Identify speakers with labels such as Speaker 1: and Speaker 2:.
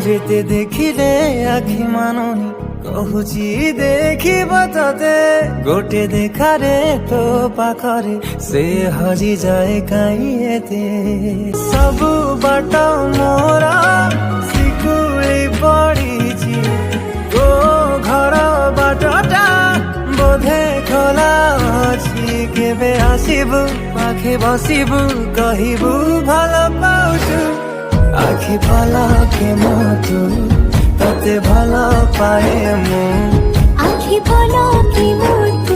Speaker 1: যেতে ଦେଖିଲେ ଆଖି ମାନୁନି କହୁଛି ଦେଖିବ ତତେ ଗୋଟେ ଦେଖାରେ ତୋ ପାଖରେ ସେ ହଜିଯାଏ କାହିଁ ଏତେ ସବୁ ବାଟ ମୋର ଶିକୁଳି ପଡ଼ିଛି ତୋ ଘର ବାଟଟା ବୋଧେ ଖୋଲା ଅଛି କେବେ ଆସିବୁ ପାଖେ ବସିବୁ କହିବୁ ଭଲ ପାଉଛୁ আখি পলকে মতো তোতে ভালো পায়ে মু
Speaker 2: আখি পলকে মতো